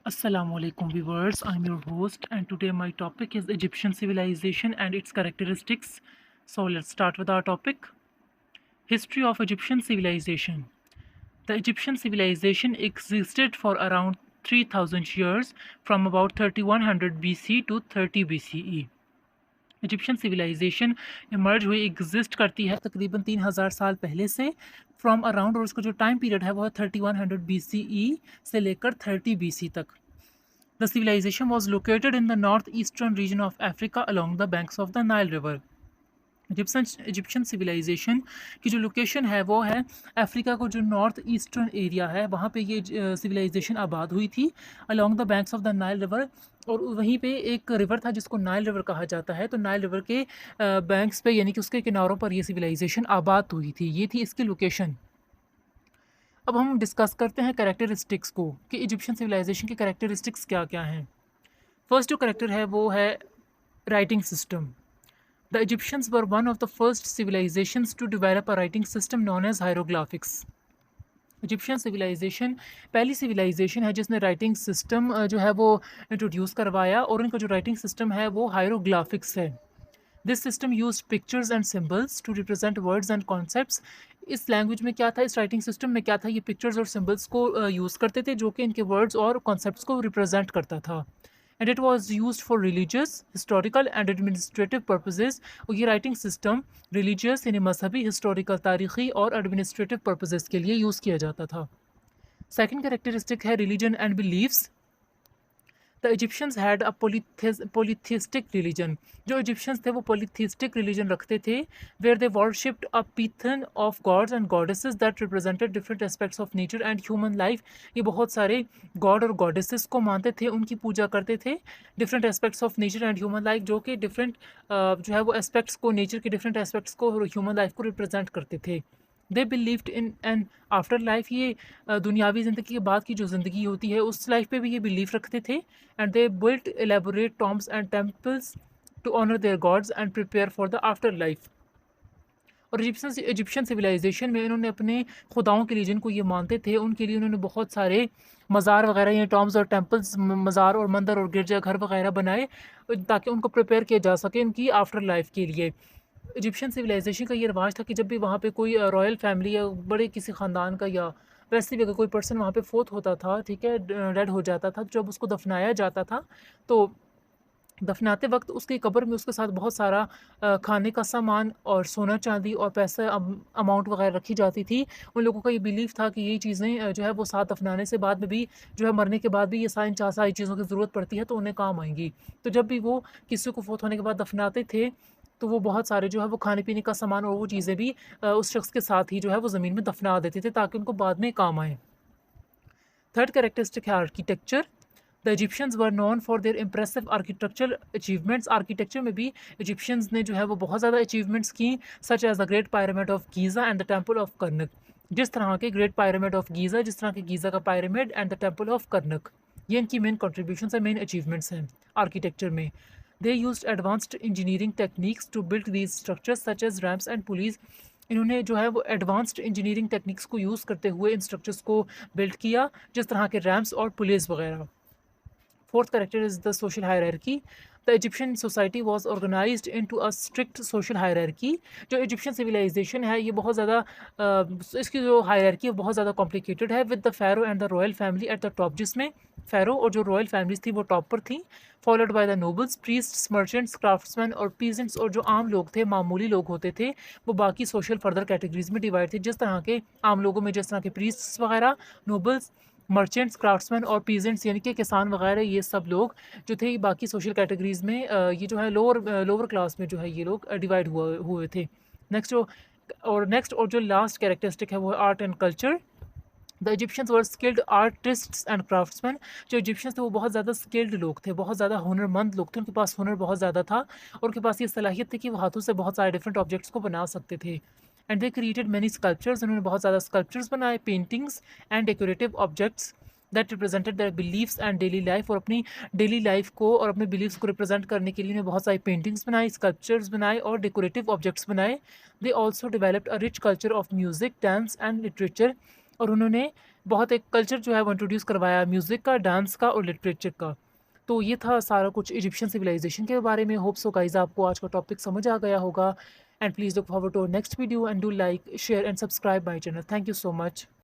Assalamu alaikum viewers, I'm your host and today my topic is Egyptian civilization and its characteristics. So let's start with our topic. History of Egyptian civilization. The Egyptian civilization existed for around 3000 years from about 3100 BC to 30 BCE. Egyptian civilisation emerge हुई exist करती है तकरीबन 3000 साल पहले से from around, और उसका जो टाइम पीरियड है वो है 3100 BCE से लेकर 30 BC तक. The civilization was located in the northeastern region of Africa along the banks of the Nile River. Egyptian civilisation की जो लोकेशन है वो है अफ्रीका को जो नॉर्थ ईस्टर्न एरिया है वहाँ पे ये सिविलाइजेशन आबाद हुई थी along the banks of the Nile river. और वहीं पे एक रिवर था जिसको नाइल रिवर कहा जाता है. तो नाइल रिवर के बैंक्स पे यानी कि उसके किनारों पर ये सिविलाइजेशन आबाद हुई थी. ये थी इसकी लोकेशन. अब हम डिस्कस करते हैं कैरेक्टरिस्टिक्स को कि इजिप्शियन सिविलाइजेशन के कैरेक्टरिस्टिक्स क्या क्या हैं. फर्स्ट जो कैरेक्टर है वो है writing system. The Egyptians were one of the first civilizations to develop a writing system known as hieroglyphics. Egyptian civilisation पहली सिविलाइजेशन है जिसने राइटिंग सिस्टम जो है वो इंट्रोड्यूस करवाया, और उनका जो राइटिंग सिस्टम है वो हायरोग्राफिक्स है. This system use pictures and symbols to represent words and concepts. इस लैंग्वेज में क्या था, इस राइटिंग सिस्टम में क्या था, ये पिक्चर्स और सिम्बल्स को यूज़ करते थे जो कि इनके वर्ड्स और कॉन्सेप्ट्स को रिप्रेजेंट करता था. And it was use for religious, historical and administrative purposes. और ये राइटिंग सिस्टम रिलीजियस यानी मजहबी, हिस्टोरिकल तारीख़ी और एडमिनिस्ट्रेटिव पर्पजेज़ के लिए यूज़ किया जाता था. सेकेंड कैरेक्टरिस्टिक है religion and beliefs. The Egyptians had a polytheistic religion. जो इजिप्शियंस थे वो पोलिथिस्टिक रिलीजन रखते थे, where they worshipped a pantheon of gods and goddesses that represented different aspects of nature and human life. ये बहुत सारे God और goddesses को मानते थे, उनकी पूजा करते थे. Different aspects of nature and human life, जो कि डिफरेंट जो है वो एस्पेक्ट्स को, नेचर के डिफरेंट एस्पेक्ट्स को, ह्यूमन लाइफ को रिप्रेजेंट करते थे. They believed in an after life. ये दुनियावी ज़िंदगी के बाद की जो ज़िंदगी होती है उस लाइफ पे भी ये बिलीव रखते थे. And they built elaborate tombs and temples to honour their gods and prepare for the afterlife. और इजिप्शियन सिविलाइजेशन में इन्होंने अपने खुदाओं के लिए जिनको ये मानते थे उनके लिए उन्होंने बहुत सारे मज़ार वगैरह या टॉम्स और टेम्पल्स, मज़ार और मंदिर और गिरजाघर वगैरह बनाए ताकि उनको प्रिपेयर किया जा सके उनकी आफ्टर लाइफ के लिए. इजिप्शियन सिविलाइजेशन का ये रवाज था कि जब भी वहाँ पे कोई रॉयल फैमिली या बड़े किसी ख़ानदान का या वैसे भी अगर कोई पर्सन वहाँ पे फोत होता था, ठीक है, डेड हो जाता था, जब उसको दफनाया जाता था तो दफनाते वक्त उसकी कब्र में उसके साथ बहुत सारा खाने का सामान और सोना चांदी और पैसा अमाउंट वगैरह रखी जाती थी. उन लोगों का ये बिलीव था कि ये चीज़ें जो है वो साथ दफनाने से बाद में भी जो है मरने के बाद भी ये सारी चीज़ों की ज़रूरत पड़ती है तो उन्हें काम आएंगी. तो जब भी वो किसी को फोत होने के बाद दफनाते थे तो वो बहुत सारे जो है वो खाने पीने का सामान और वो चीज़ें भी उस शख्स के साथ ही जो है वो ज़मीन में दफना देते थे ताकि उनको बाद में काम आए. थर्ड कैरेक्टरिस्टिक है architecture. The Egyptians were known for their impressive architectural achievements. Architecture में भी इजिप्शियंस ने जो है वो बहुत ज़्यादा अचीवमेंट्स की, such as the great pyramid of Giza and the temple of Karnak. जिस तरह के ग्रेट पिरामिड ऑफ गीज़ा, जिस तरह के गीज़ा का pyramid and the temple of Karnak, ये इनकी मेन कॉन्ट्रीब्यूशन है, मेन अचीवमेंट्स हैं आर्किटेक्चर में. They used advanced engineering techniques to build these structures such as ramps and pulleys. इन्होंने जो है वो एडवांस्ड इंजीनियरिंग टेक्निक्स को यूज़ करते हुए इन स्ट्रक्चर्स को बिल्ड किया, जिस तरह के रैम्प्स और पुलिस वगैरह. Fourth character is the social hierarchy. The Egyptian society was organized into a strict social hierarchy. जो इजिप्शियन सिविलाइजेशन है ये बहुत ज़्यादा इसकी जो हायरार्की है बहुत ज़्यादा कॉम्प्लिकेटेड है, with the pharaoh and the royal family at the top, जिसमें फ़ैरो और जो रॉयल फैमिलीज थी वो टॉप पर थी, followed by the nobles, priests, merchants, craftsman और पीजेंट्स. और जो आम लोग थे, मामूली लोग होते थे, वो बाकी सोशल फर्दर कैटेगरीज में डिवाइड थे. जिस तरह के आम लोगों में जिस तरह के प्रीस्ट्स वगैरह, नोबल्स, मर्चेंट्स, क्राफ्ट्समैन और पीजेंट्स यानी कि किसान वगैरह, ये सब लोग जो थे बाकी सोशल कैटेगरीज में ये जो है लोअर क्लास में जो है ये लोग डिवाइड हुए थे. नेक्स्ट और जो लास्ट कैरेक्टरिस्टिक है वो है art and culture. The Egyptians were skilled artists and craftsman. जो इजिप्शियंस थे वो बहुत ज़्यादा स्किल्ड लोग थे, बहुत ज़्यादा हुनरमंद लोग थे, उनके पास हुनर बहुत ज़्यादा था और उनके पास ये सलाहियत थी कि वो हाथों से बहुत सारे डिफरेंट ऑब्जेक्ट्स को बना सकते थे. And they created many sculptures. उन्होंने बहुत ज़्यादा स्कल्पचर्स बनाए, paintings and decorative objects that represented their beliefs and daily life. और अपनी डेली लाइफ को और अपने बिलीव्स को रिप्रेजेंट करने के लिए उन्होंने बहुत सारी पेंटिंग्स बनाई, स्कल्पचर्स बनाए और डेकोरेटिव ऑब्जेक्ट्स बनाए. They also developed a rich culture of music, dance and literature. और उन्होंने बहुत एक कल्चर जो है वो इंट्रोड्यूस करवाया म्यूज़िक का, डांस का और लिटरेचर का। तो ये था सारा कुछ इजिप्शियन सिविलाइजेशन के बारे में। होप सो गाइस आपको आज का टॉपिक समझ आ गया होगा, and please look forward to next video and do like, share and subscribe my channel. Thank you so much.